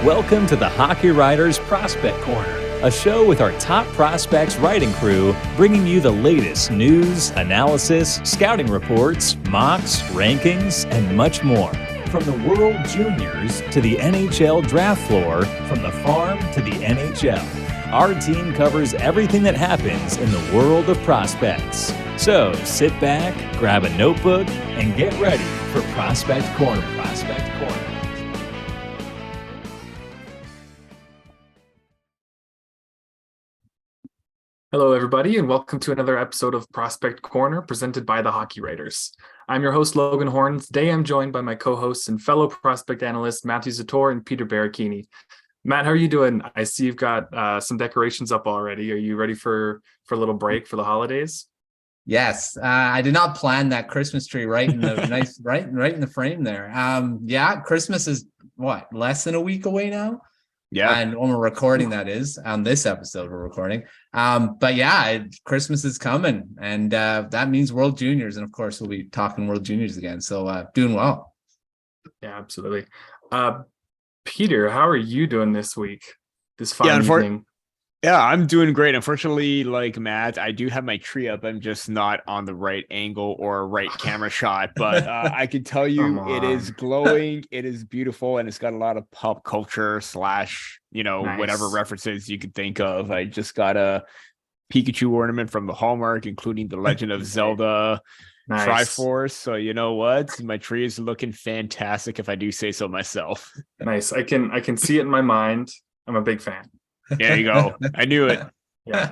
Welcome to the Hockey Writers Prospect Corner, a show with our top prospects writing crew, bringing you the latest news, analysis, scouting reports, mocks, rankings, and much more. From the World Juniors to the NHL draft floor, from the farm to the NHL, our team covers everything that happens in the world of prospects. So sit back, grab a notebook, and get ready for Prospect Corner. Prospect Corner. Hello, everybody, and welcome to another episode of Prospect Corner presented by the Hockey Writers. I'm your host, Logan Horn. Today, I'm joined by my co-hosts and fellow prospect analysts, Matthew Zator and Peter Baracchini. Matt, how are you doing? I see you've got some decorations up already. Are you ready for a little break for the holidays? Yes, I did not plan that Christmas tree right in the nice right in the frame there. Christmas is less than a week away now. Yeah, and when we're recording, that is on this episode we're recording. Christmas is coming, and that means World Juniors, and of course we'll be talking World Juniors again. So doing well. Yeah, absolutely. Peter, how are you doing this week? This fine evening. Yeah, I'm doing great. Unfortunately, like Matt, I do have my tree up. I'm just not on the right angle or right camera shot. But I can tell you it is glowing. It is beautiful. And it's got a lot of pop culture / whatever references you could think of. I just got a Pikachu ornament from the Hallmark, including the Legend of Zelda Triforce. So you know what? My tree is looking fantastic, if I do say so myself. Nice. I can see it in my mind. I'm a big fan. There you go. I knew it. Yeah.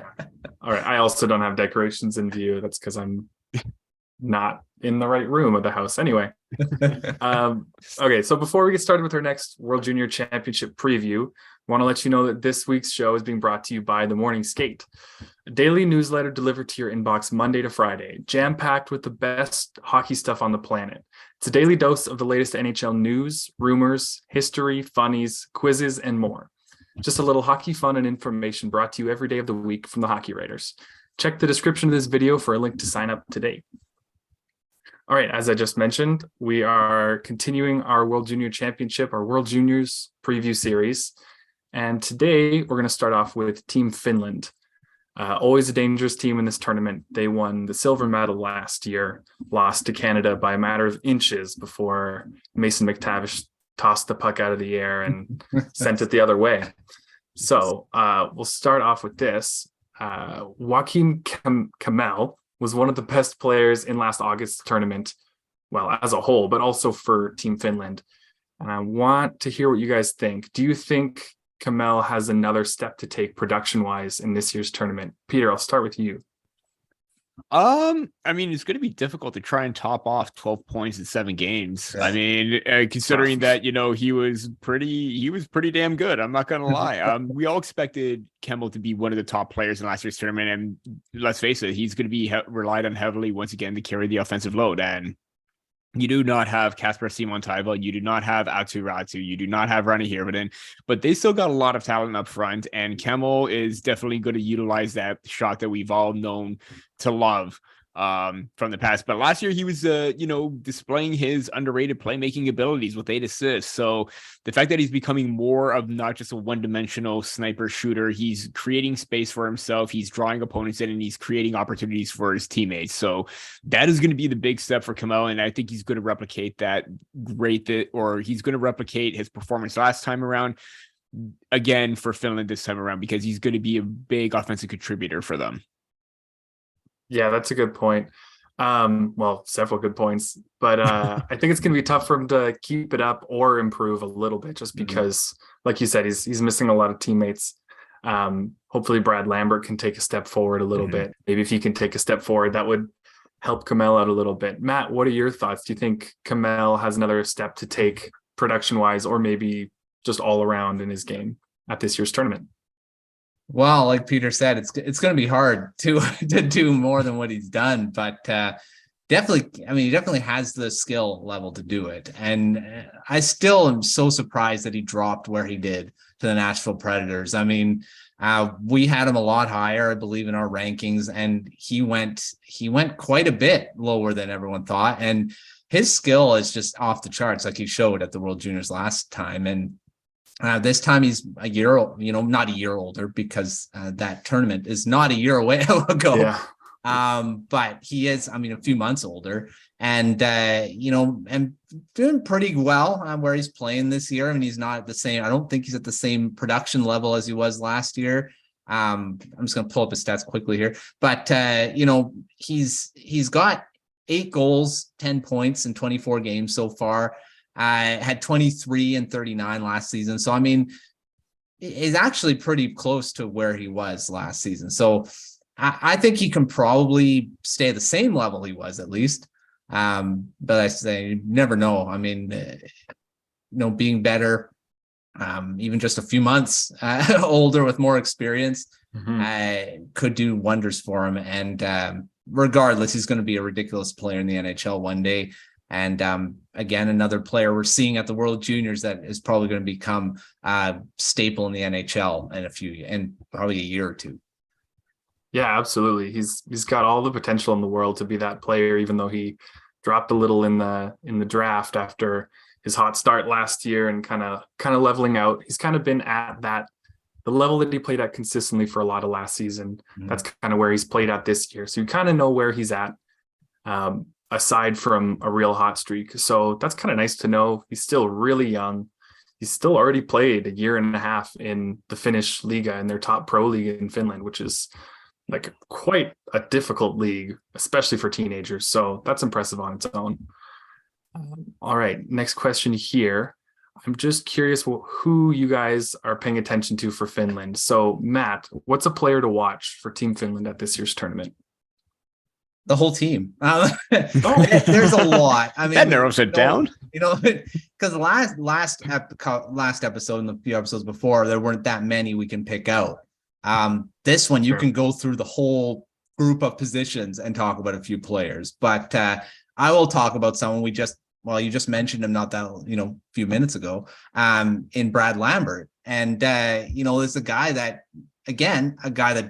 All right. I also don't have decorations in view. That's because I'm not in the right room of the house. Anyway. Okay. So before we get started with our next World Junior Championship preview, I want to let you know that this week's show is being brought to you by The Morning Skate, a daily newsletter delivered to your inbox Monday to Friday, jam-packed with the best hockey stuff on the planet. It's a daily dose of the latest NHL news, rumors, history, funnies, quizzes, and more. Just a little hockey fun and information brought to you every day of the week from the Hockey Writers. Check the description of this video for a link to sign up today. All right, as I just mentioned, we are continuing our World Junior Championship, our World Juniors preview series. And today we're going to start off with Team Finland. Always a dangerous team in this tournament. They won the silver medal last year, lost to Canada by a matter of inches before Mason McTavish tossed the puck out of the air and sent it the other way. So we'll start off with this. Joakim Kemell was one of the best players in last August's tournament, well, as a whole, but also for Team Finland. And I want to hear what you guys think. Do you think Kemell has another step to take production-wise in this year's tournament? Peter, I'll start with you. It's going to be difficult to try and top off 12 points in 7 games. I mean, considering that, he was pretty damn good. I'm not going to lie. We all expected Kemell to be one of the top players in last year's tournament. And let's face it, he's going to be relied on heavily once again to carry the offensive load. And you do not have Kasper Simontaiva. You do not have Aatu Räty. You do not have Rani Hirvonen, but they still got a lot of talent up front. And Kemell is definitely going to utilize that shot that we've all known to love from the past. But last year he was, displaying his underrated playmaking abilities with 8 assists. So the fact that he's becoming more of not just a one-dimensional sniper shooter, he's creating space for himself. He's drawing opponents in and he's creating opportunities for his teammates. So that is going to be the big step for Kemell. And I think he's going to replicate he's going to replicate his performance last time around again for Finland this time around, because he's going to be a big offensive contributor for them. Yeah, that's a good point. Several good points, but I think it's going to be tough for him to keep it up or improve a little bit, just because, like you said, he's missing a lot of teammates. Hopefully Brad Lambert can take a step forward a little bit. Maybe if he can take a step forward, that would help Kemell out a little bit. Matt, what are your thoughts? Do you think Kemell has another step to take production-wise, or maybe just all around in his game at this year's tournament? Well, like Peter said, it's going to be hard to do more than what he's done, but definitely, he definitely has the skill level to do it. And I still am so surprised that he dropped where he did to the Nashville Predators. We had him a lot higher, I believe, in our rankings, and he went quite a bit lower than everyone thought. And his skill is just off the charts, like he showed at the World Juniors last time. And This time he's a year old, not a year older because that tournament is not a year away ago. Yeah. But he is, a few months older, and and doing pretty well where he's playing this year. He's not at the same. I don't think he's at the same production level as he was last year. I'm just going to pull up his stats quickly here, but he's got 8 goals, 10 points in 24 games so far. Had 23 and 39 last season. So, is actually pretty close to where he was last season. So I think he can probably stay at the same level he was at least. But I say, you never know. Being better, even just a few months older with more experience, could do wonders for him. And regardless, he's going to be a ridiculous player in the NHL one day. And again, another player we're seeing at the World Juniors that is probably going to become a staple in the NHL in probably a year or two. Yeah, absolutely. He's got all the potential in the world to be that player, even though he dropped a little in the draft after his hot start last year and kind of leveling out. He's kind of been at the level that he played at consistently for a lot of last season. That's kind of where he's played at this year. So you kind of know where he's at. Aside from a real hot streak. So that's kind of nice to know. He's still really young. He's still already played a year and a half in the Finnish Liiga, in their top pro league in Finland, which is like quite a difficult league, especially for teenagers. So that's impressive on its own. All right, next question here. I'm just curious who you guys are paying attention to for Finland. So Matt, what's a player to watch for Team Finland at this year's tournament? The whole team. There's a lot. That narrows it down. Because last episode and the few episodes before, there weren't that many we can pick out. This one, you can go through the whole group of positions and talk about a few players. But I will talk about someone you just mentioned him not that few minutes ago. In Brad Lambert, and there's a guy that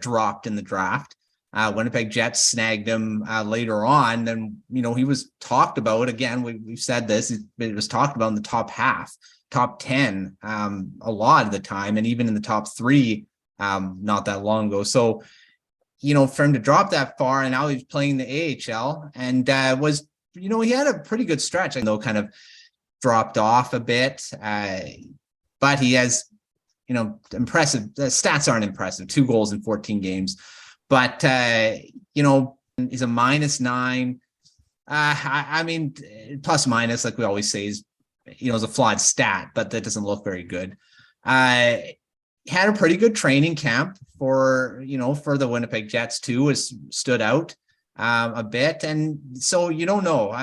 dropped in the draft. Winnipeg Jets snagged him later on, and he was talked about again. We've said this; it was talked about in the top 10, a lot of the time, and even in the top 3 not that long ago. So, for him to drop that far, and now he's playing the AHL, and he had a pretty good stretch. I know kind of dropped off a bit, but he has impressive. The stats aren't impressive: 2 goals in 14 games. But, he's a -9. Plus minus, like we always say, is a flawed stat, but that doesn't look very good. Had a pretty good training camp for the Winnipeg Jets too, stood out a bit. And so you don't know.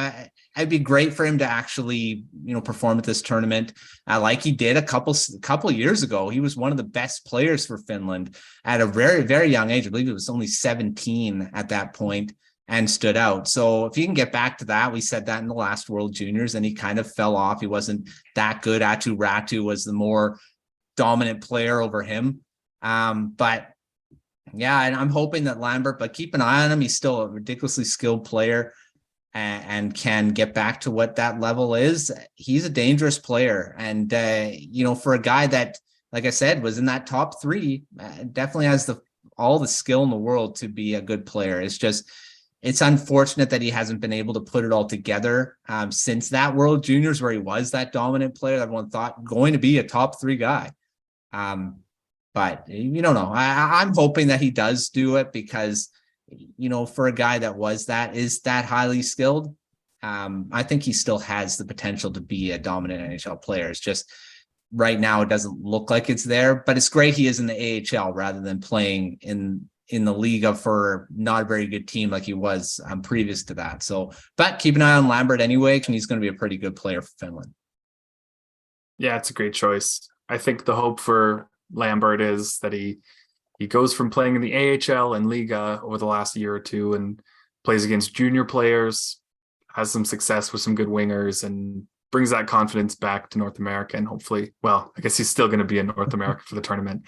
It'd be great for him to actually, perform at this tournament like he did a couple years ago. He was one of the best players for Finland at a very, very young age. I believe it was only 17 at that point, and stood out. So if he can get back to that, we said that in the last World Juniors, and he kind of fell off. He wasn't that good. Atu Ratu was the more dominant player over him. But yeah, and I'm hoping that Lambert, but keep an eye on him. He's still a ridiculously skilled player and can get back to what that level is. He's a dangerous player. And, for a guy that, like I said, was in that top 3, definitely has all the skill in the world to be a good player. It's unfortunate that he hasn't been able to put it all together since that World Juniors, where he was that dominant player that everyone thought going to be a top 3 guy. But you don't know. I'm hoping that he does do it because, for a guy that is that highly skilled, I think he still has the potential to be a dominant NHL player. It's just right now it doesn't look like it's there, but it's great he is in the AHL rather than playing in the Liiga for not a very good team like he was previous to that. So, but keep an eye on Lambert anyway, and he's going to be a pretty good player for Finland. Yeah, it's a great choice. I think the hope for Lambert is that he goes from playing in the AHL and Liiga over the last year or two and plays against junior players, has some success with some good wingers, and brings that confidence back to North America. And hopefully, I guess he's still going to be in North America for the tournament,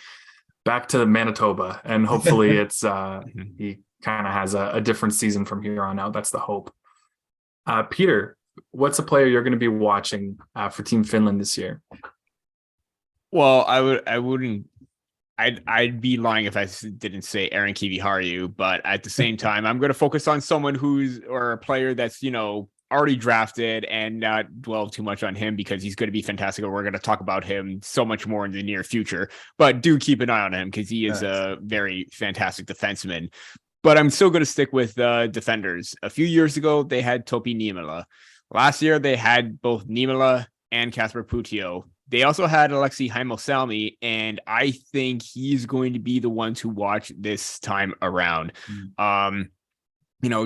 back to Manitoba. And hopefully it's he kind of has a different season from here on out. That's the hope. Peter, what's a player you're going to be watching for Team Finland this year? Well, I'd be lying if I didn't say Aron Kiviharju, but at the same time, I'm going to focus on someone or a player that's, already drafted and not dwell too much on him because he's going to be fantastic. And we're going to talk about him so much more in the near future, but do keep an eye on him because he is a very fantastic defenseman. But I'm still going to stick with defenders. A few years ago, they had Topi Niemela. Last year, they had both Niemela and Kasper Puutio. They also had Aleksi Heimosalmi, and I think he's going to be the one to watch this time around.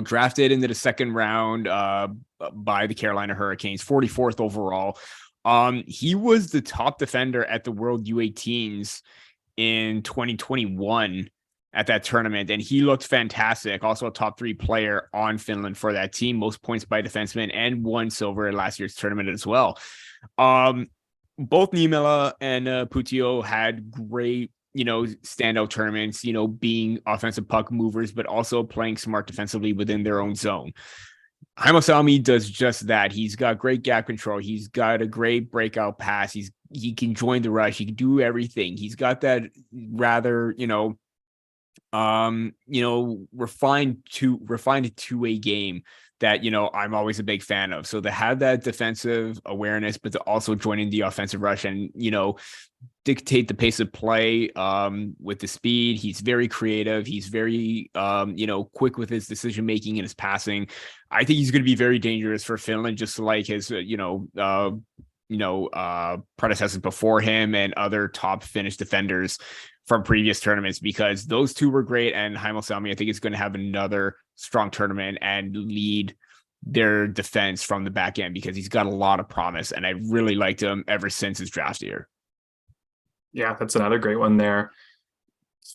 Drafted into the second round by the Carolina Hurricanes, 44th overall. He was the top defender at the World U18s in 2021 at that tournament, and he looked fantastic. Also a top 3 player on Finland for that team, most points by defenseman, and won silver in last year's tournament as well. Both Niemela and Puutio had great, standout tournaments, being offensive puck movers, but also playing smart defensively within their own zone. Heimosalmi does just that. He's got great gap control. He's got a great breakout pass. He can join the rush. He can do everything. He's got that rather, refined two-way game that, I'm always a big fan of. So to have that defensive awareness, but to also join in the offensive rush and, dictate the pace of play with the speed. He's very creative. He's very, quick with his decision-making and his passing. I think he's going to be very dangerous for Finland, just like his, predecessors before him and other top Finnish defenders from previous tournaments, because those two were great. And Heimosalmi, I think, is going to have another strong tournament and lead their defense from the back end because he's got a lot of promise. And I really liked him ever since his draft year. Yeah, that's another great one there.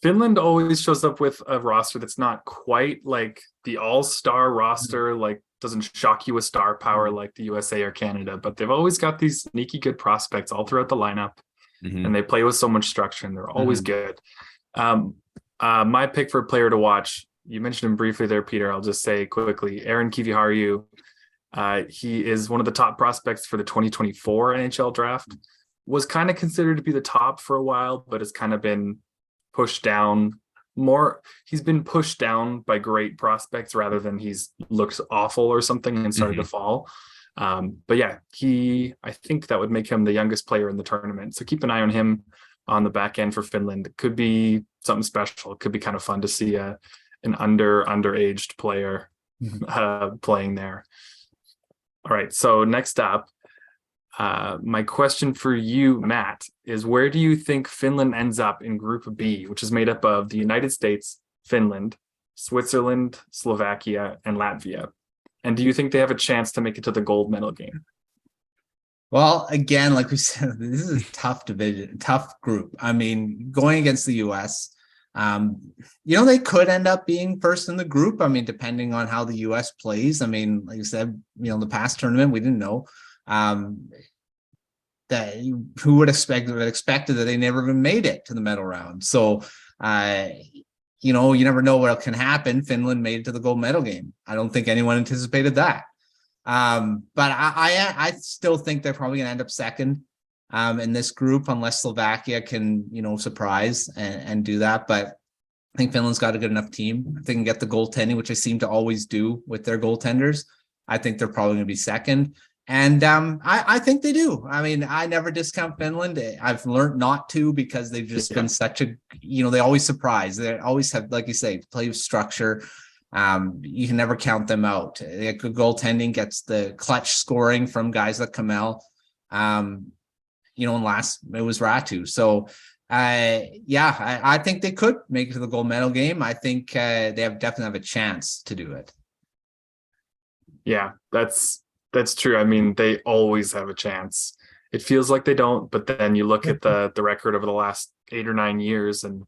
Finland always shows up with a roster that's not quite like the all-star roster, like doesn't shock you with star power like the USA or Canada, but they've always got these sneaky good prospects all throughout the lineup. And they play with so much structure and they're always good. My pick for a player to watch, you mentioned him briefly there, Peter. I'll just say quickly, Aron Kiviharju. He is one of the top prospects for the 2024 NHL draft. Was kind of considered to be the top for a while, but has kind of been pushed down more. He's been pushed down by great prospects rather than he's looked awful or something and started to fall. But yeah, I think that would make him the youngest player in the tournament. So keep an eye on him on the back end for Finland. It could be something special. It could be kind of fun to see an underaged player playing there. All right. So next up, my question for you, Matt, is where do you think Finland ends up in Group B, which is made up of the United States, Finland, Switzerland, Slovakia, and Latvia? And do you think they have a chance to make it to the gold medal game? Well, again, like we said, this is a tough division, tough group. I mean, going against the US, they could end up being first in the group. I mean, depending on how the US plays. I mean, like you said, the past tournament, we didn't know. That who would expected that they never even made it to the medal round. So, you never know what can happen. Finland made it to the gold medal game. I don't think anyone anticipated that. But I still think they're probably going to end up second in this group unless Slovakia can, surprise and do that. But I think Finland's got a good enough team. If they can get the goaltending, which they seem to always do with their goaltenders, I think they're probably going to be second. And I think they do. I mean, I never discount Finland. I've learned not to because they've just been such a, they always surprise. They always have, like you say, play with structure. You can never count them out. They have good goaltending, gets the clutch scoring from guys like Kemell. And last it was Ratu. So, I think they could make it to the gold medal game. I think they definitely have a chance to do it. Yeah, that's true. I mean, they always have a chance. It feels like they don't, but then you look at the record over the last 8 or 9 years and,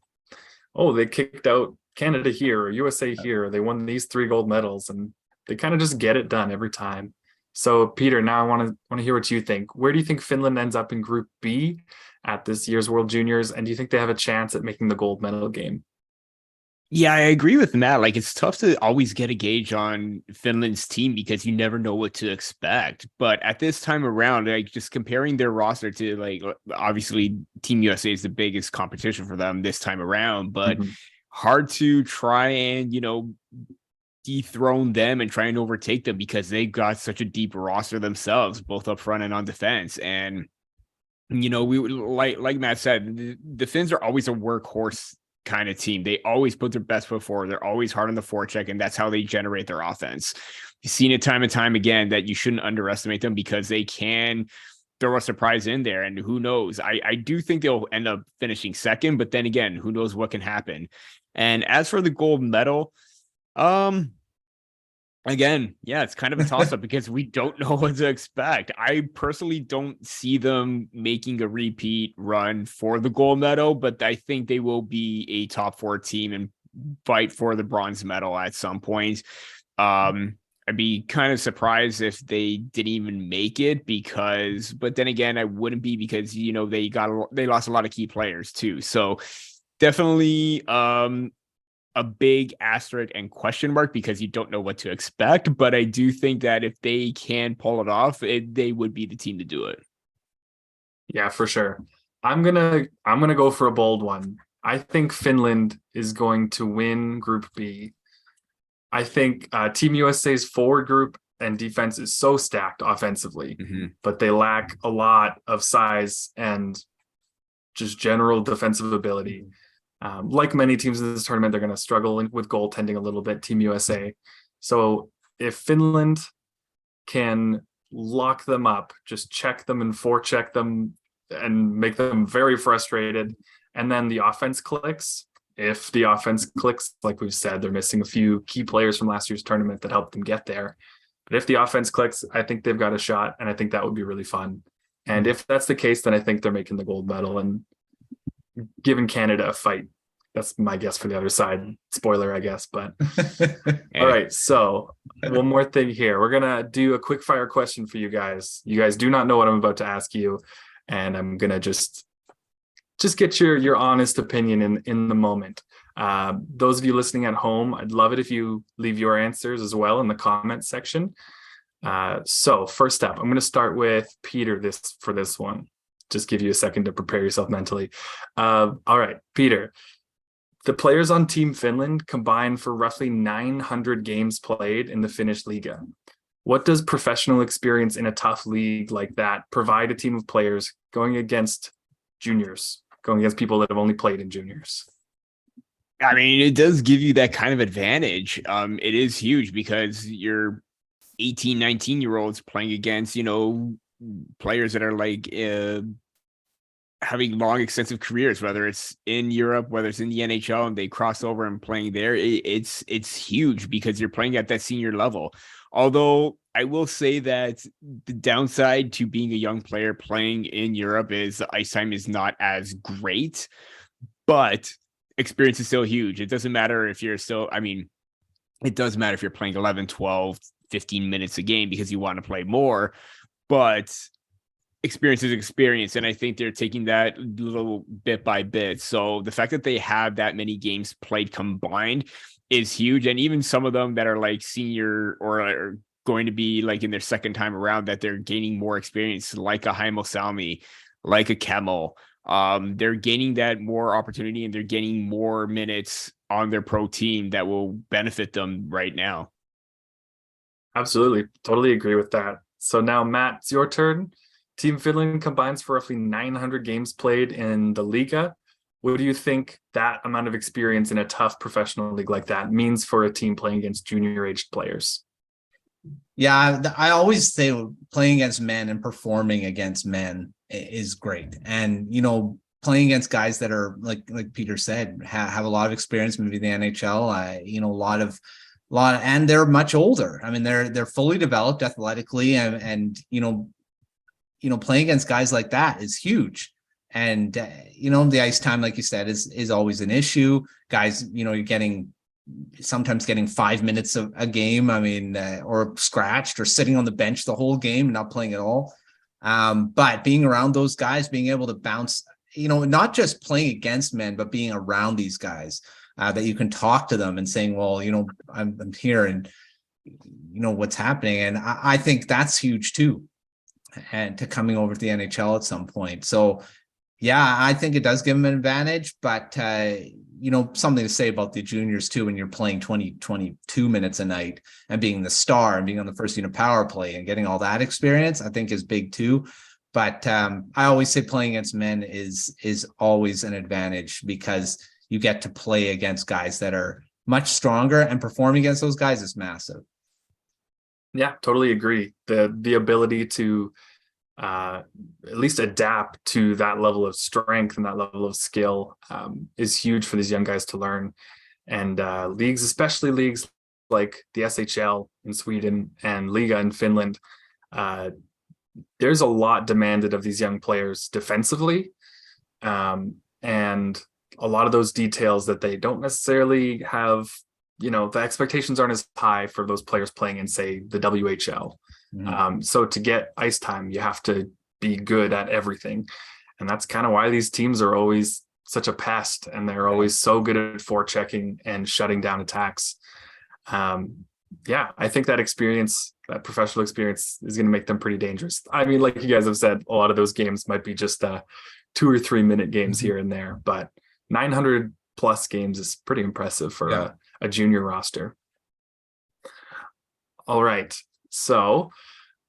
they kicked out Canada here or USA here. They won these 3 gold medals and they kind of just get it done every time. So Peter, now I want to hear what you think. Where do you think Finland ends up in Group B at this year's World Juniors? And do you think they have a chance at making the gold medal game? Yeah, I agree with Matt. Like, it's tough to always get a gauge on Finland's team because you never know what to expect. But at this time around, like, just comparing their roster to, like, obviously Team USA is the biggest competition for them this time around, but hard to try and, dethrone them and try and overtake them because they've got such a deep roster themselves, both up front and on defense. And, we like Matt said, the Finns are always a workhorse kind of team. They always put their best foot forward. They're always hard on the forecheck, and that's how they generate their offense. You've seen it time and time again that you shouldn't underestimate them because they can throw a surprise in there. And who knows? I do think they'll end up finishing second, but then again, who knows what can happen. And as for the gold medal, again, yeah, it's kind of a toss-up because we don't know what to expect. I personally don't see them making a repeat run for the gold medal, but I think they will be a top 4 team and fight for the bronze medal at some point. I'd be kind of surprised if they didn't even make it but then again, I wouldn't be because, they lost a lot of key players too. So definitely, a big asterisk and question mark because you don't know what to expect. But I do think that if they can pull it off, they would be the team to do it. Yeah, for sure. I'm gonna go for a bold one. I think Finland is going to win Group B. I think Team USA's forward group and defense is so stacked offensively, but they lack a lot of size and just general defensive ability. Like many teams in this tournament, they're going to struggle with goaltending a little bit, Team USA. So if Finland can lock them up, just check them and forecheck them and make them very frustrated, and then the offense clicks. If the offense clicks, like we've said, they're missing a few key players from last year's tournament that helped them get there. But if the offense clicks, I think they've got a shot, and I think that would be really fun. And if that's the case, then I think they're making the gold medal and giving Canada a fight. That's my guess for the other side. Spoiler, I guess. But all right. So one more thing here. We're gonna do a quick fire question for you guys. You guys do not know what I'm about to ask you, and I'm gonna just get your honest opinion in the moment. Those of you listening at home, I'd love it if you leave your answers as well in the comment section. So first up, I'm going to start with Peter for this one. Just give you a second to prepare yourself mentally. All right, Peter. The players on Team Finland combine for roughly 900 games played in the Finnish Liiga. What does professional experience in a tough league like that provide a team of players going against juniors, going against people that have only played in juniors? I mean, it does give you that kind of advantage. It is huge because you're 18, 19-year-olds playing against, players that are like having long, extensive careers, whether it's in Europe, whether it's in the NHL, and they cross over and playing there. It's huge because you're playing at that senior level. Although I will say that the downside to being a young player playing in Europe is the ice time is not as great, but experience is still huge. It doesn't matter if you're still, it does matter if you're playing 11, 12, 15 minutes a game because you want to play more, but experience is experience. And I think they're taking that little bit by bit. So the fact that they have that many games played combined is huge. And even some of them that are like senior or are going to be like in their second time around, that they're gaining more experience, like a Heimosalmi, like a Kemell. They're gaining that more opportunity and they're gaining more minutes on their pro team that will benefit them right now. Absolutely. Totally agree with that. So now, Matt, it's your turn. Team Finland combines for roughly 900 games played in the Liiga. What do you think that amount of experience in a tough professional league like that means for a team playing against junior-aged players? Yeah, I always say playing against men and performing against men is great. And, playing against guys that are, like Peter said, have a lot of experience, maybe the NHL, and they're much older. I mean, they're fully developed athletically and playing against guys like that is huge. And, the ice time, like you said, is always an issue. Guys, you're sometimes getting 5 minutes of a game. Or scratched or sitting on the bench the whole game and not playing at all. But being around those guys, being able to bounce, not just playing against men, but being around these guys, that you can talk to them and saying, well, I'm here and what's happening. And I think that's huge too. And to coming over to the NHL at some point. So yeah, I think it does give them an advantage, but something to say about the juniors too, when you're playing 22 minutes a night and being the star and being on the first unit power play and getting all that experience, I think is big too. But I always say playing against men is always an advantage because you get to play against guys that are much stronger, and performing against those guys is massive. Yeah, totally agree. The ability to at least adapt to that level of strength and that level of skill is huge for these young guys to learn. And leagues, especially leagues like the SHL in Sweden and Liiga in Finland, there's a lot demanded of these young players defensively. And a lot of those details that they don't necessarily have, the expectations aren't as high for those players playing in, say, the WHL. So to get ice time, you have to be good at everything. And that's kind of why these teams are always such a pest, and they're always so good at forechecking and shutting down attacks. I think that experience, that professional experience, is going to make them pretty dangerous. I mean, like you guys have said, a lot of those games might be just 2 or 3 minute games here and there, but 900 plus games is pretty impressive for a junior roster. All right. So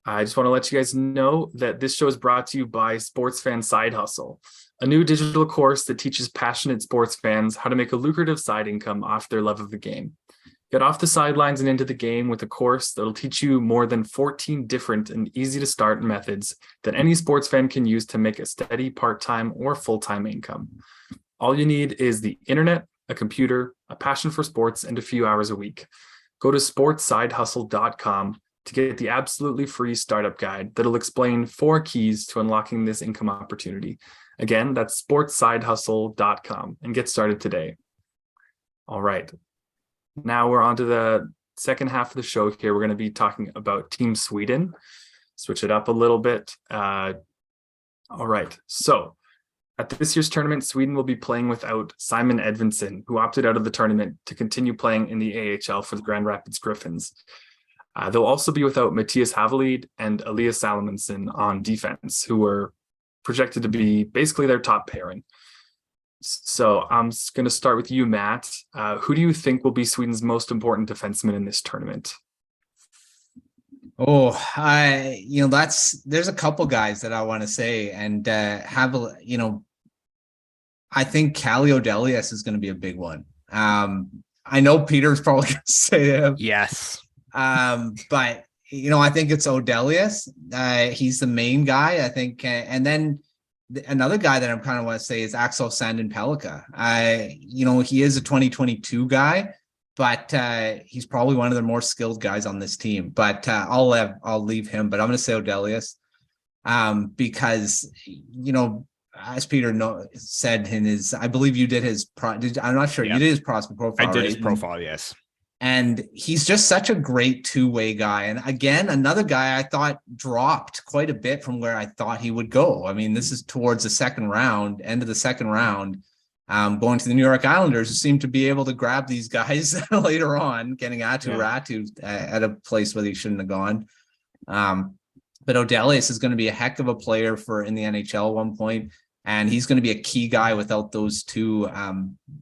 I just want to let you guys know that this show is brought to you by Sports Fan Side Hustle, a new digital course that teaches passionate sports fans how to make a lucrative side income off their love of the game. Get off the sidelines and into the game with a course that'll teach you more than 14 different and easy to start methods that any sports fan can use to make a steady part-time or full-time income. All you need is the internet, a computer, a passion for sports, and a few hours a week. Go to sportsidehustle.com to get the absolutely free startup guide that'll explain 4 keys to unlocking this income opportunity. Again, that's sportsidehustle.com, and get started today. All right. Now we're on to the second half of the show here. We're going to be talking about Team Sweden. Switch it up a little bit. All right. So at this year's tournament, Sweden will be playing without Simon Edvinsson, who opted out of the tournament to continue playing in the AHL for the Grand Rapids Griffins. They'll also be without Mattias Havelid and Elias Salomonsson on defense, who were projected to be basically their top pairing. So I'm going to start with you, Matt. Who do you think will be Sweden's most important defenseman in this tournament? There's a couple guys that I want to say, and I think Calle Odelius is going to be a big one. I know Peter's probably going to say him. Yes. But I think it's Odelius. He's the main guy, I think. And then another guy that I'm kind of want to say is Axel Sandin-Pellikka. He is a 2022 guy, but he's probably one of the more skilled guys on this team. But I'll leave him. But I'm going to say Odelius because as Peter said in his, I believe you did his. I'm not sure you did his prospect profile. I did his profile, yes. And he's just such a great two-way guy. And again, another guy I thought dropped quite a bit from where I thought he would go. I mean, this is towards the second round, end of the second round, going to the New York Islanders, who seem to be able to grab these guys later on, getting Ratu at a place where he shouldn't have gone. But Odelius is going to be a heck of a player in the NHL at one point, and he's going to be a key guy without those two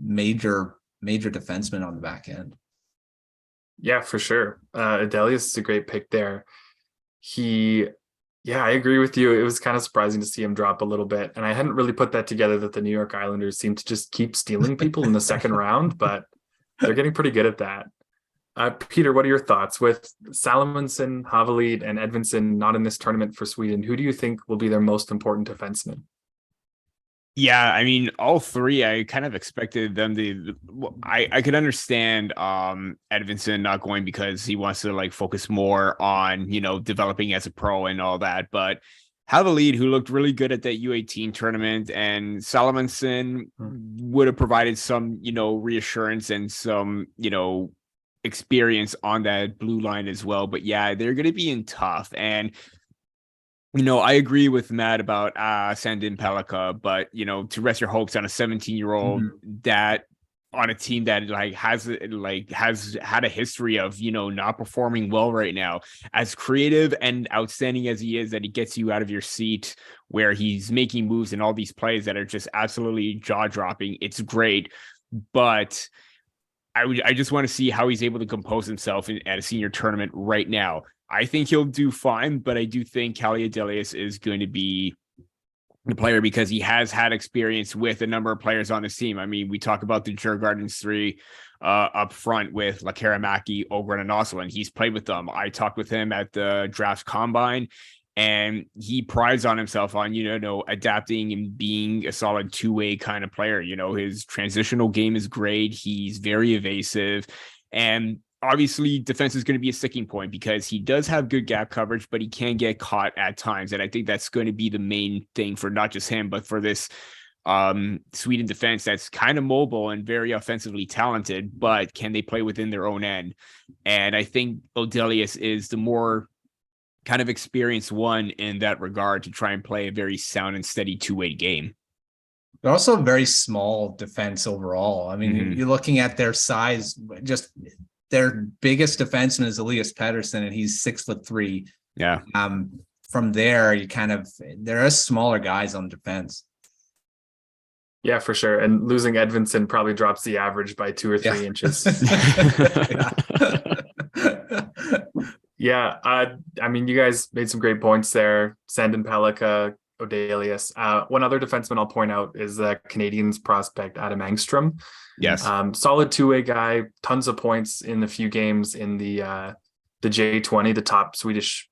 major defensemen on the back end. Yeah, for sure. Odelius is a great pick there. I agree with you. It was kind of surprising to see him drop a little bit. And I hadn't really put that together that the New York Islanders seem to just keep stealing people in the second round, but they're getting pretty good at that. Peter, what are your thoughts? With Salomonsson, Havelid, and Edvinsson not in this tournament for Sweden, who do you think will be their most important defenseman? Yeah, I mean, all three, I kind of expected them to. I could understand Edvinsson not going because he wants to focus more on developing as a pro and all that. But Havelid, who looked really good at that U18 tournament, and Salomonsson would have provided some reassurance and some experience on that blue line as well. But yeah, they're going to be in tough. And I agree with Matt about Sandin-Pellikka, but to rest your hopes on a 17-year-old that on a team that has had a history of, not performing well right now. As creative and outstanding as he is, that he gets you out of your seat, where he's making moves and all these plays that are just absolutely jaw-dropping. It's great, but I just want to see how he's able to compose himself at a senior tournament right now. I think he'll do fine, but I do think Kalle Adelius is going to be the player because he has had experience with a number of players on his team. I mean, we talk about the Djurgårdens three up front with Lekkerimaki, Ohgren, and Ostlund. He's played with them. I talked with him at the draft combine, and he prides on himself on, adapting and being a solid two-way kind of player. His transitional game is great. He's very evasive, and obviously defense is going to be a sticking point because he does have good gap coverage, but he can get caught at times. And I think that's going to be the main thing for not just him, but for this Sweden defense that's kind of mobile and very offensively talented, but can they play within their own end? And I think Odelius is the more kind of experienced one in that regard to try and play a very sound and steady two-way game. They're also a very small defense overall. I mean, you're looking at their size, just their biggest defenseman is Elias Pettersson, and he's 6'3". Yeah. From there, there are smaller guys on defense. Yeah, for sure. And losing Edvinsson probably drops the average by 2 or 3 inches. Yeah. I mean, you guys made some great points there. Sandin Pellikka, Odelius. One other defenseman I'll point out is the Canadiens prospect Adam Engstrom. Yes. Solid two-way guy, tons of points in the few games in the J20, the top Swedish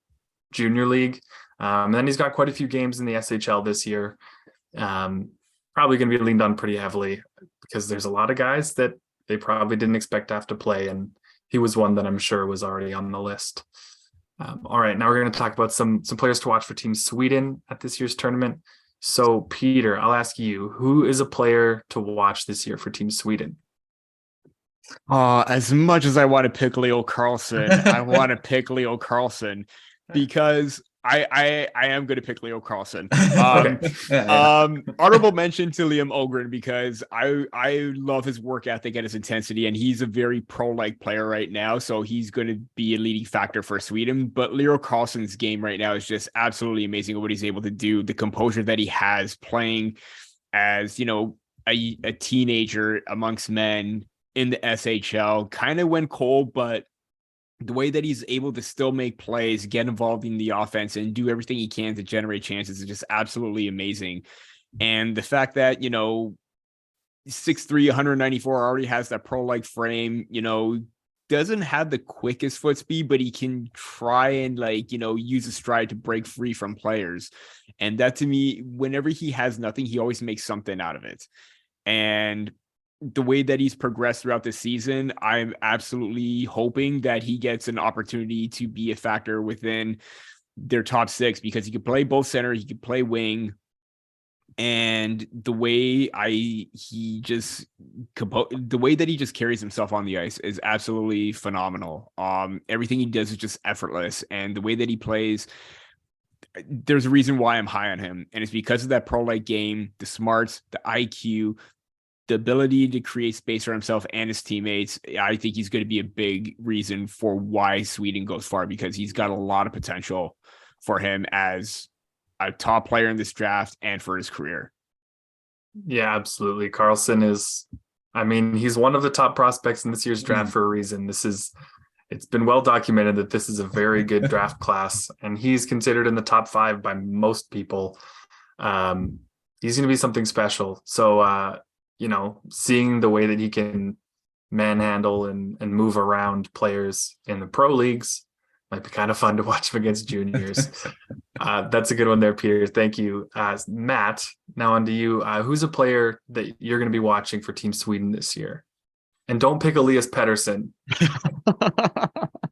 junior league. And then he's got quite a few games in the SHL this year. Probably going to be leaned on pretty heavily because there's a lot of guys that they probably didn't expect to have to play, and he was one that I'm sure was already on the list. All right, now we're going to talk about some players to watch for Team Sweden at this year's tournament. So, Peter, I'll ask you, who is a player to watch this year for Team Sweden? As much as I want to pick Leo Carlsson, I want to pick Leo Carlsson because I am going to pick Leo Carlsson. Honorable mention to Liam Ohgren because I love his work ethic and his intensity, and he's a very pro-like player right now, so he's going to be a leading factor for Sweden. But Leo Carlsson's game right now is just absolutely amazing what he's able to do, the composure that he has playing as, a teenager amongst men in the SHL. Kind of went cold, but the way that he's able to still make plays, get involved in the offense, and do everything he can to generate chances is just absolutely amazing. And the fact that, 6'3", 194 already has that pro-like frame, doesn't have the quickest foot speed, but he can try and use a stride to break free from players. And that, to me, whenever he has nothing, he always makes something out of it. And the way that he's progressed throughout the season, I'm absolutely hoping that he gets an opportunity to be a factor within their top 6 because he could play both center, he could play wing, and the way that he just carries himself on the ice is absolutely phenomenal. Everything he does is just effortless, and the way that he plays, there's a reason why I'm high on him, and it's because of that pro-like game, the smarts, the IQ, the ability to create space for himself and his teammates. I think he's going to be a big reason for why Sweden goes far because he's got a lot of potential for him as a top player in this draft and for his career. Yeah, absolutely. Carlsson he's one of the top prospects in this year's draft for a reason. It's been well documented that this is a very good draft class, and he's considered in the top 5 by most people. He's going to be something special. So, seeing the way that he can manhandle and move around players in the pro leagues might be kind of fun to watch him against juniors. That's a good one there, Peter. Thank you. Matt, now on to you. Who's a player that you're going to be watching for Team Sweden this year? And don't pick Elias Pettersson.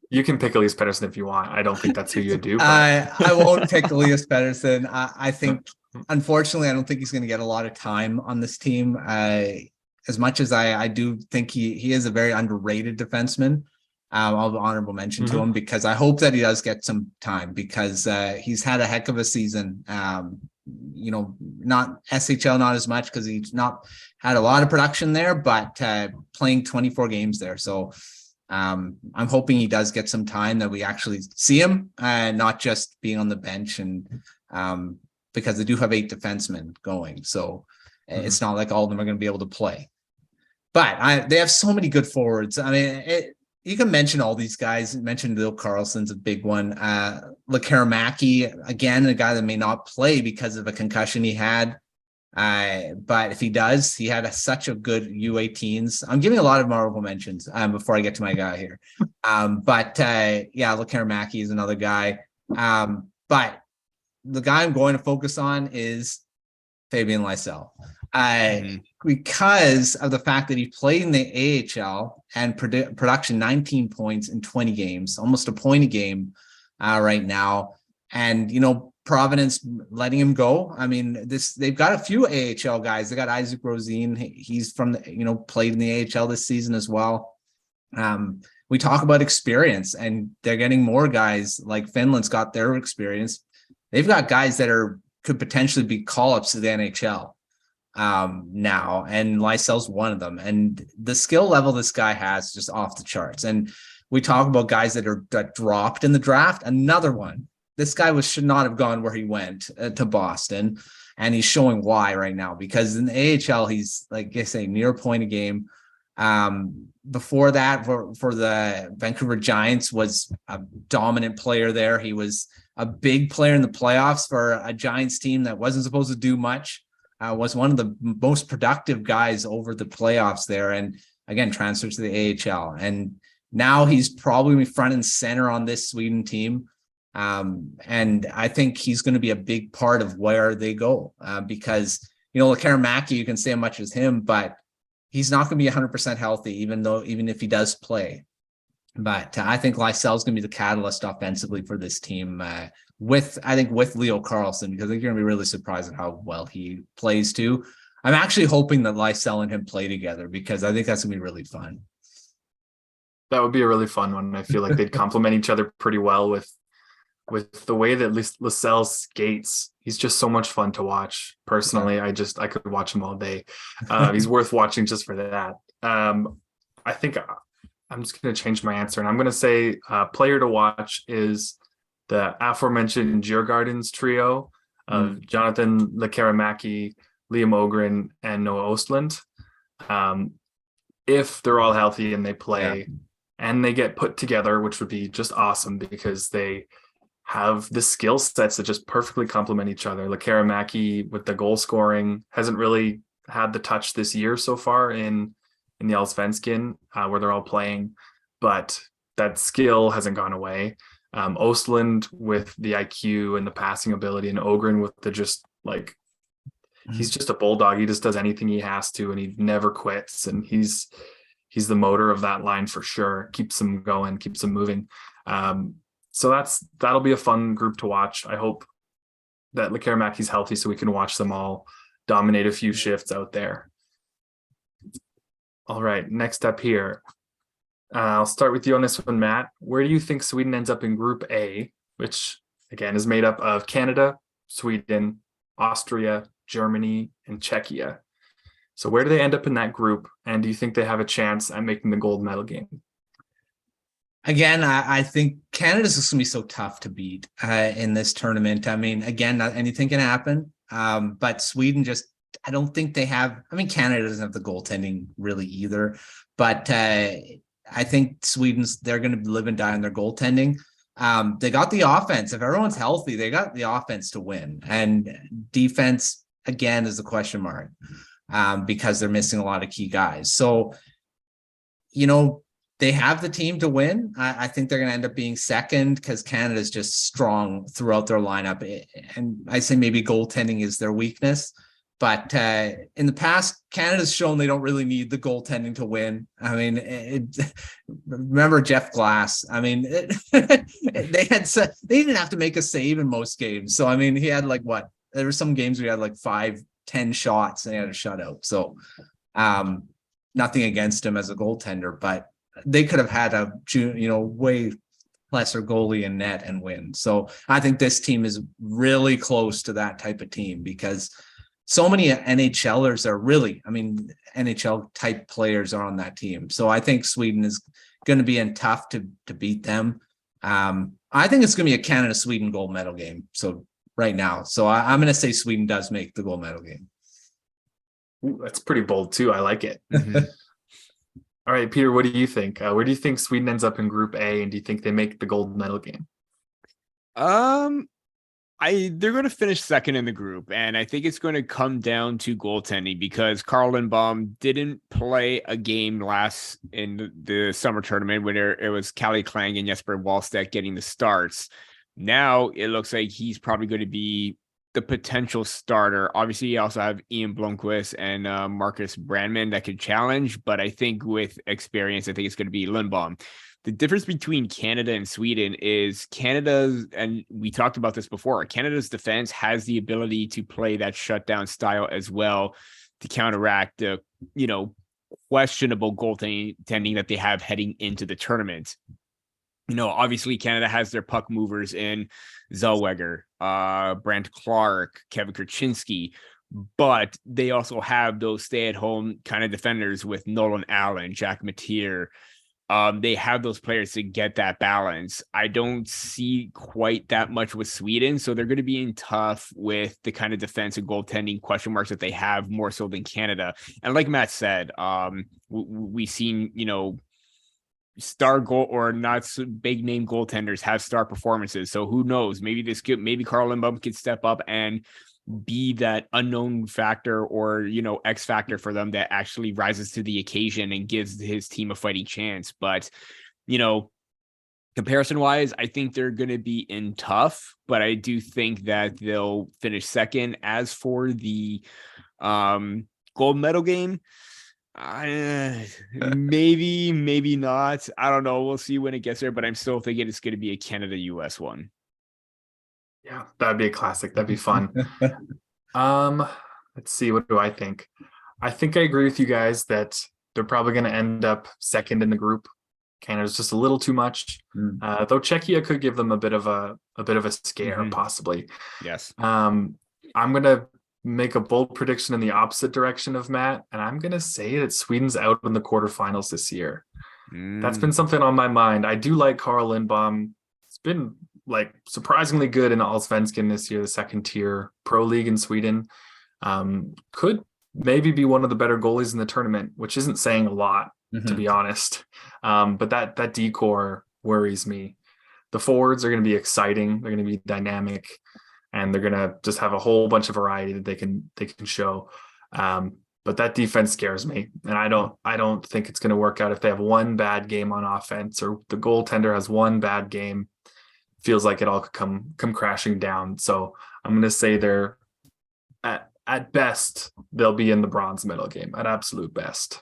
You can pick Elias Pettersson if you want. I don't think that's who you do. But... I won't pick Elias Pettersson. I think... Unfortunately, I don't think he's going to get a lot of time on this team. As much as I do think he is a very underrated defenseman, I'll honorable mention to him because I hope that he does get some time because he's had a heck of a season. not SHL, not as much because he's not had a lot of production there, but playing 24 games there. So I'm hoping he does get some time, that we actually see him, not just being on the bench, and because they do have 8 defensemen going. So it's not like all of them are going to be able to play. But they have so many good forwards. I mean, you can mention all these guys. You mentioned Bill Carlson's a big one. Lekkerimaki, again, a guy that may not play because of a concussion he had. But if he does, he had such a good U18s. I'm giving a lot of honorable mentions before I get to my guy here. Lekkerimaki is another guy. But the guy I'm going to focus on is Fabian Lysell. Because of the fact that he played in the AHL and production 19 points in 20 games, almost a point a game right now. And, Providence letting him go. I mean, they've got a few AHL guys. They got Isaac Rosine. He's from played in the AHL this season as well. We talk about experience, and they're getting more guys. Like Finland's got their experience. They've got guys that could potentially be call-ups to the NHL now, and Lysell's one of them. And the skill level this guy has is just off the charts. And we talk about guys that dropped in the draft. Another one. This guy should not have gone where he went to Boston, and he's showing why right now, because in the AHL, he's, like I say, near a point a game. Before that, for the Vancouver Giants, was a dominant player there. He was a big player in the playoffs for a Giants team that wasn't supposed to do much. Was one of the most productive guys over the playoffs there, and again, transferred to the AHL. And now he's probably front and center on this Sweden team. And I think he's going to be a big part of where they go, because, Lekkerimaki, you can say how much as him, but he's not going to be 100% healthy, even if he does play. But I think Lysell's going to be the catalyst offensively for this team, with Leo Carlsson, because I think you're going to be really surprised at how well he plays too. I'm actually hoping that Lysell and him play together, because I think that's going to be really fun. That would be a really fun one. I feel like they'd complement each other pretty well with the way that Lysell skates. He's just so much fun to watch. Personally, I could watch him all day. He's worth watching just for that. I think I'm just going to change my answer, and I'm going to say player to watch is the aforementioned Djurgårdens trio of Jonathan Lekkerimaki, Liam Ohgren, and Noah Ostlund. If they're all healthy and they play and they get put together, which would be just awesome, because they have the skill sets that just perfectly complement each other. Lekkerimaki, with the goal scoring, hasn't really had the touch this year so far in the Allsvenskan, where they're all playing, but that skill hasn't gone away. Ostlund with the IQ and the passing ability, and Ohgren with the just he's just a bulldog. He just does anything he has to, and he never quits. And he's the motor of that line for sure. Keeps them going, keeps them moving. So that'll be a fun group to watch. I hope that Lekkerimaki's healthy so we can watch them all dominate a few shifts out there. All right, next up here. I'll start with you on this one, Matt. Where do you think Sweden ends up in Group A, which again is made up of Canada, Sweden, Austria, Germany, and Czechia? So where do they end up in that group? And do you think they have a chance at making the gold medal game? Again, I think Canada's just going to be so tough to beat in this tournament. I mean, again, anything can happen. But Sweden I don't think they have. I mean, Canada doesn't have the goaltending really either. But I think they're going to live and die on their goaltending. They got the offense. If everyone's healthy, they got the offense to win. And defense, again, is a question mark because they're missing a lot of key guys. So, they have the team to win. I think they're going to end up being second because Canada's just strong throughout their lineup. And I say maybe goaltending is their weakness. But in the past, Canada's shown they don't really need the goaltending to win. I mean, remember Jeff Glass? I mean, they didn't have to make a save in most games. So, I mean, he had there were some games where he had 5-10 shots and he had a shutout. So nothing against him as a goaltender, but they could have had a way lesser goalie in net and win. So I think this team is really close to that type of team because so many NHLers are really, I mean, NHL type players are on that team. So I think Sweden is going to be in tough to beat them. I think it's going to be a Canada-Sweden gold medal game. So right now, I'm going to say Sweden does make the gold medal game. Ooh, that's pretty bold too. I like it. Mhm. All right, Peter, what do you think? Where do you think Sweden ends up in Group A, and do you think they make the gold medal game? They're going to finish second in the group, and I think it's going to come down to goaltending because Carl Lindbaum didn't play a game last in the summer tournament when it was Kalle Klang and Jesper Wallstedt getting the starts. Now it looks like he's probably going to be the potential starter. Obviously, you also have Ian Blomqvist and Marcus Brandman that could challenge, but I think with experience, I think it's going to be Lindbaum. The difference between Canada and Sweden is Canada's, and we talked about this before, Canada's defense has the ability to play that shutdown style as well to counteract the, questionable goaltending that they have heading into the tournament. Obviously Canada has their puck movers in Zellweger, Brandt Clark, Kevin Kurchinski, but they also have those stay-at-home kind of defenders with Nolan Allen, Jack Mateer. They have those players to get that balance. I don't see quite that much with Sweden, so they're going to be in tough with the kind of defense and goaltending question marks that they have more so than Canada. And like Matt said, we've seen, star goal or not so big name goaltenders have star performances. So who knows? Maybe Carl Lindbaum could step up and be that unknown factor or, X factor for them that actually rises to the occasion and gives his team a fighting chance. But, comparison wise, I think they're going to be in tough, but I do think that they'll finish second. As for the gold medal game, maybe not. I don't know. We'll see when it gets there, but I'm still thinking it's going to be a Canada-US one. Yeah, that'd be a classic. That'd be fun. Let's see. What do I think? I think I agree with you guys that they're probably going to end up second in the group. Canada's just a little too much. Though Czechia could give them a bit of a scare, possibly. Yes. I'm going to make a bold prediction in the opposite direction of Matt, and I'm going to say that Sweden's out in the quarterfinals this year. That's been something on my mind. I do like Carl Lindbaum. It's been surprisingly good in Allsvenskan this year, the second tier pro league in Sweden. Could maybe be one of the better goalies in the tournament, which isn't saying a lot, to be honest. But that D-core worries me. The forwards are going to be exciting. They're going to be dynamic, and they're going to just have a whole bunch of variety that they can show. But that defense scares me, and I don't think it's going to work out if they have one bad game on offense or the goaltender has one bad game. Feels like it all could come crashing down. So I'm going to say they're at best, they'll be in the bronze medal game at absolute best.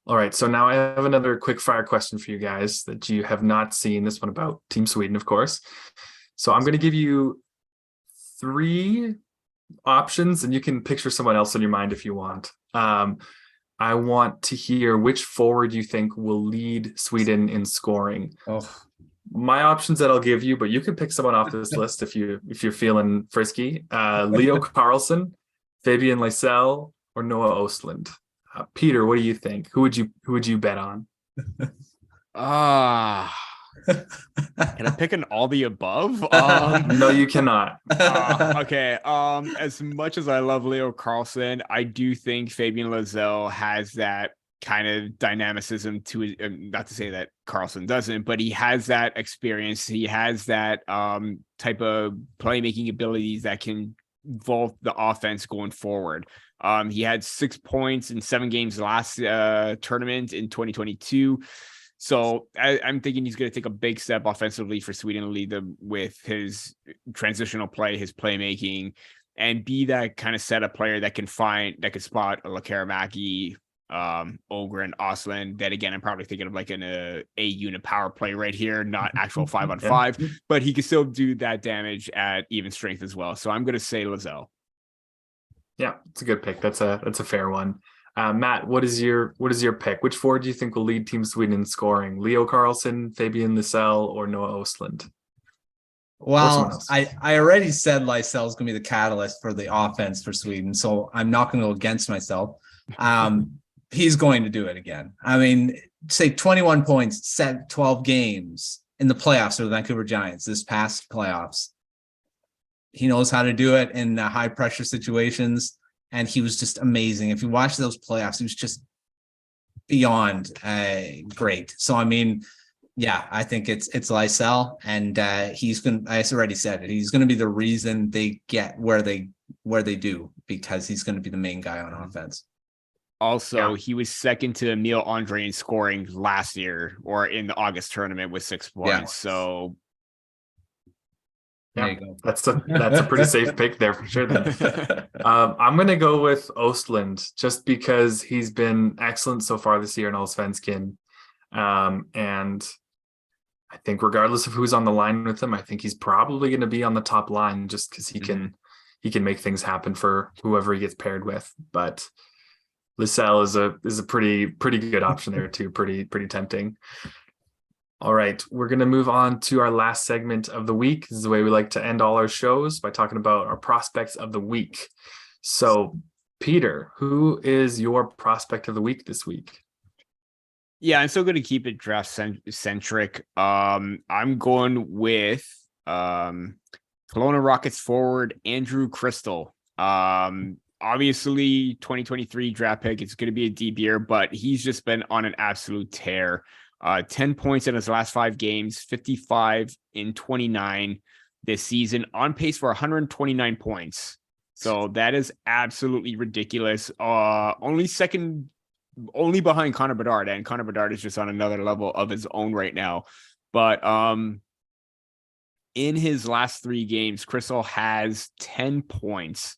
All right. So now I have another quick fire question for you guys that you have not seen. This one about Team Sweden, of course. So I'm going to give you 3 options and you can picture someone else in your mind if you want. I want to hear which forward you think will lead Sweden in scoring. My options that I'll give you, but you can pick someone off this list if you're feeling frisky. Leo Carlsson, Fabian Lysell, or Noah Ostlund. Peter, what do you think? Who would you bet on? Can I pick an all the above? No, you cannot. Okay. As much as I love Leo Carlsson, I do think Fabian Lysell has that kind of dynamicism to it. Not to say that Carlsson doesn't, but he has that experience. He has that type of playmaking abilities that can vault the offense going forward. He had 6 points in 7 games last tournament in 2022. So I'm thinking he's going to take a big step offensively for Sweden to lead them with his transitional play, his playmaking, and be that kind of setup player that can spot a Lekkerimaki, Ohgren, Ostlund. That again, I'm probably thinking of like an A unit power play right here, not actual 5-on-5, but he can still do that damage at even strength as well. So I'm going to say Lysell. Yeah, it's a good pick. That's a fair one. Matt, what is your pick? Which forward do you think will lead Team Sweden in scoring? Leo Carlsson, Fabian Lysell, or Noah Ostlund? Well, I already said Lysell is going to be the catalyst for the offense for Sweden, so I'm not going to go against myself. He's going to do it again. I mean, say 21 points, set 12 games in the playoffs for the Vancouver Giants this past playoffs. He knows how to do it in high pressure situations, and he was just amazing. If you watch those playoffs, he was just beyond great. So, I mean, yeah, I think it's Lysell, and he's going. I already said it. He's going to be the reason they get where they do, because he's going to be the main guy on offense. Also, He was second to Emil Andre in scoring last year, or in the August tournament, with 6 points. Yeah. So, yeah, that's a pretty safe pick there for sure. Then I'm going to go with Ostlund, just because he's been excellent so far this year in Allsvenskan, and I think regardless of who's on the line with him, I think he's probably going to be on the top line, just because he can make things happen for whoever he gets paired with. But Lysell is a pretty good option there too. Pretty tempting. All right, we're going to move on to our last segment of the week. This is the way we like to end all our shows, by talking about our prospects of the week. So, Peter, who is your prospect of the week this week? Yeah, I'm still going to keep it draft centric. I'm going with Kelowna Rockets forward Andrew Cristall. Obviously, 2023 draft pick. It's going to be a deep year, but he's just been on an absolute tear. 10 points in his last 5 games, 55 in 29 this season, on pace for 129 points. So that is absolutely ridiculous. Only behind Connor Bedard, and Connor Bedard is just on another level of his own right now. But in his last 3 games, Cristall has 10 points.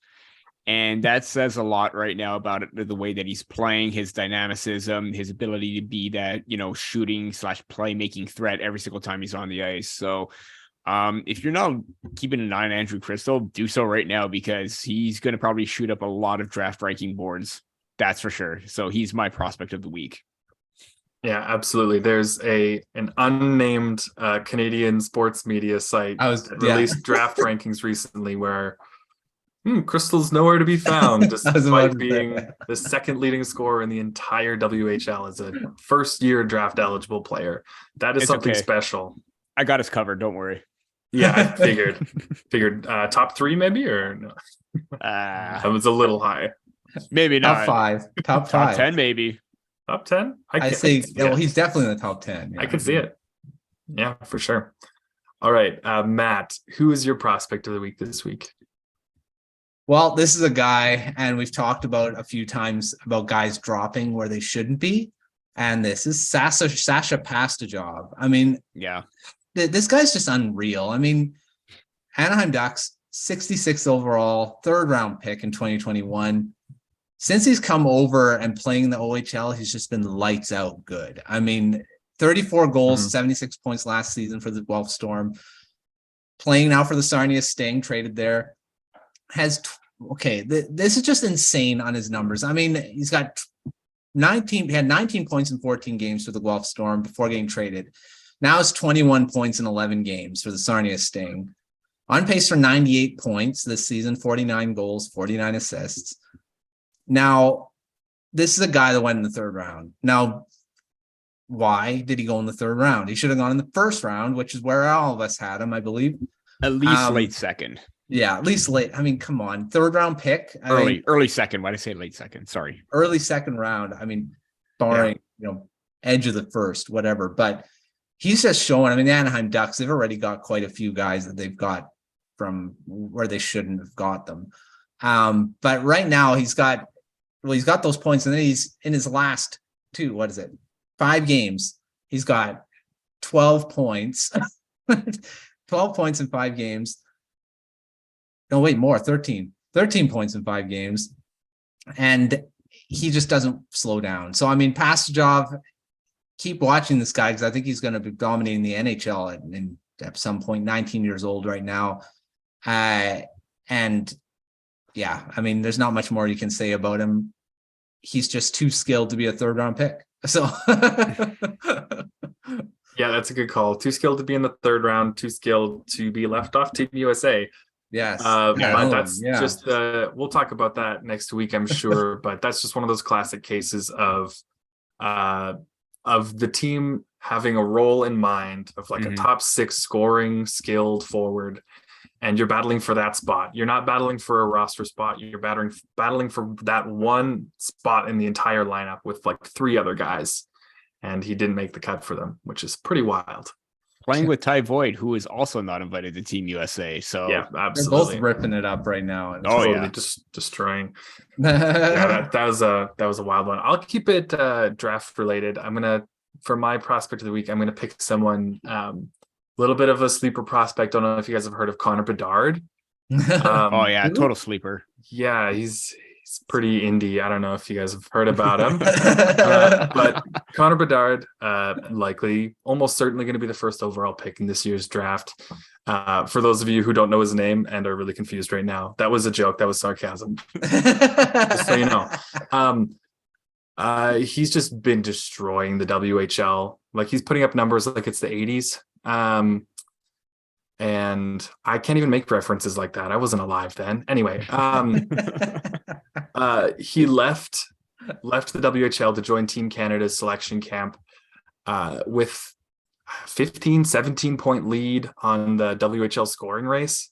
And that says a lot right now about it, the way that he's playing, his dynamicism, his ability to be that, shooting / playmaking threat every single time he's on the ice. So if you're not keeping an eye on Andrew Cristall, do so right now, because he's going to probably shoot up a lot of draft ranking boards. That's for sure. So he's my prospect of the week. Yeah, absolutely. There's an unnamed Canadian sports media site that released draft rankings recently where Cristall's nowhere to be found, despite being the second leading scorer in the entire WHL as a first-year draft eligible player. That is something special. I got us covered. Don't worry. Yeah, I figured top 3 maybe, or no? That was a little high. Maybe not. Top 5, 10 maybe. Top 10. I think he's definitely in the top 10. Yeah. I can see it. Yeah, for sure. All right, Matt, who is your prospect of the week this week? Well, this is a guy, and we've talked about a few times about guys dropping where they shouldn't be. And this is Sasha Pastujov. I mean, yeah, this guy's just unreal. I mean, Anaheim Ducks, 66 overall, 3rd round pick in 2021. Since he's come over and playing in the OHL, he's just been lights out good. I mean, 34 goals, 76 points last season for the Guelph Storm. Playing now for the Sarnia Sting, traded there. This is just insane on his numbers. I mean, he's got 19 points in 14 games for the Guelph Storm before getting traded. Now it's 21 points in 11 games for the Sarnia Sting. On pace for 98 points this season, 49 goals, 49 assists. Now, this is a guy that went in the 3rd round. Now, why did he go in the 3rd round? He should have gone in the 1st round, which is where all of us had him, I believe. At least late second. Yeah, at least late. I mean, come on. 3rd round pick. Early second. Why did I say late second? Sorry. Early 2nd round. I mean, barring, edge of the 1st, whatever. But he's just showing, I mean, the Anaheim Ducks, they've already got quite a few guys that they've got from where they shouldn't have got them. But right now he's got those points, and then he's in his last 5 games. He's got 12 points, 12 points in 5 games. No, wait, more, 13 points in 5 games. And he just doesn't slow down. So, I mean, Pastujov, keep watching this guy, because I think he's going to be dominating the NHL at some point, 19 years old right now. And yeah, I mean, there's not much more you can say about him. he's just too skilled to be a 3rd round pick. So yeah, that's a good call. Too skilled to be in the 3rd round, too skilled to be left off Team USA. yes. But that's just we'll talk about that next week, I'm sure. But that's just one of those classic cases of the team having a role in mind of like a top 6 scoring skilled forward, and you're battling for that spot. You're not battling for a roster spot. You're battling for that one spot in the entire lineup with like 3 other guys, and he didn't make the cut for them, which is pretty wild. Playing with Ty Voigt, who is also not invited to Team USA. So yeah, absolutely. They're both ripping it up right now. Totally just destroying. Yeah, that was a wild one. I'll keep it draft related. For my prospect of the week, I'm gonna pick someone a little bit of a sleeper prospect. Don't know if you guys have heard of Connor Bedard. Oh yeah, total sleeper. Yeah, he's pretty indie. I don't know if you guys have heard about him, but Connor Bedard, likely, almost certainly going to be the 1st overall pick in this year's draft. For those of you who don't know his name and are really confused right now, that was a joke. That was sarcasm. Just so you know. He's just been destroying the WHL. Like, he's putting up numbers like it's the 80s. And I can't even make references like that. I wasn't alive then. Anyway, he left the WHL to join Team Canada's selection camp with 17 point lead on the WHL scoring race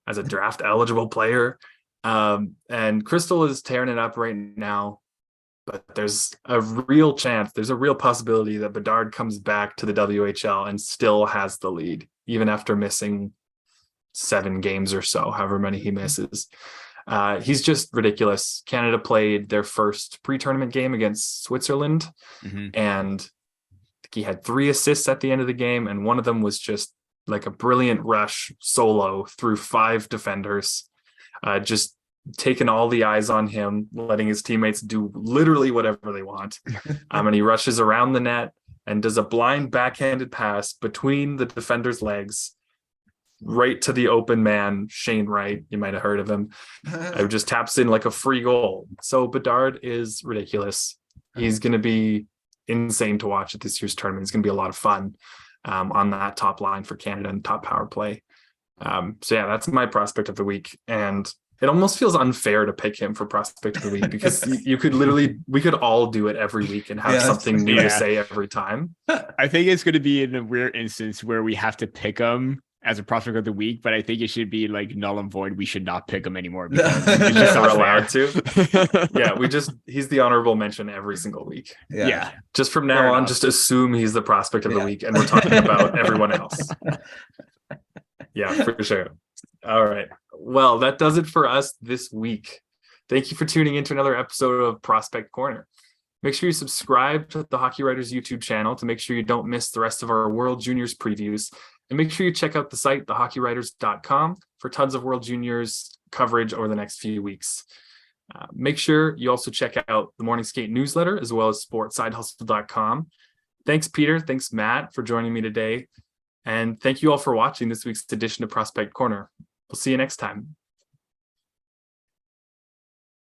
as a draft eligible player. And Cristall is tearing it up right now. But there's a real possibility that Bedard comes back to the WHL and still has the lead, even after missing 7 games or so, however many he misses. He's just ridiculous. Canada played their first pre-tournament game against Switzerland, and he had 3 assists at the end of the game, and one of them was just like a brilliant rush solo through 5 defenders, just taking all the eyes on him, letting his teammates do literally whatever they want. And he rushes around the net and does a blind backhanded pass between the defender's legs right to the open man, Shane Wright. You might have heard of him. It just taps in like a free goal. So Bedard is ridiculous. He's going to be insane to watch at this year's tournament. It's going to be a lot of fun on that top line for Canada and top power play. So yeah, that's my prospect of the week. And it almost feels unfair to pick him for prospect of the week because we could all do it every week and have something new to say every time. I think it's going to be in a rare instance where we have to pick him as a prospect of the week, but I think it should be like null and void. We should not pick him anymore because it's just not allowed to. Yeah, he's the honorable mention every single week. Yeah. Just from now on, just assume he's the prospect of the week and we're talking about everyone else. Yeah, for sure. All right. Well, that does it for us this week. Thank you for tuning in to another episode of Prospect Corner. Make sure you subscribe to the Hockey Writers YouTube channel to make sure you don't miss the rest of our World Juniors previews. And make sure you check out the site, thehockeywriters.com, for tons of World Juniors coverage over the next few weeks. Make sure you also check out the Morning Skate newsletter as well as sportsidehustle.com. Thanks, Peter. Thanks, Matt, for joining me today. And thank you all for watching this week's edition of Prospect Corner. We'll see you next time.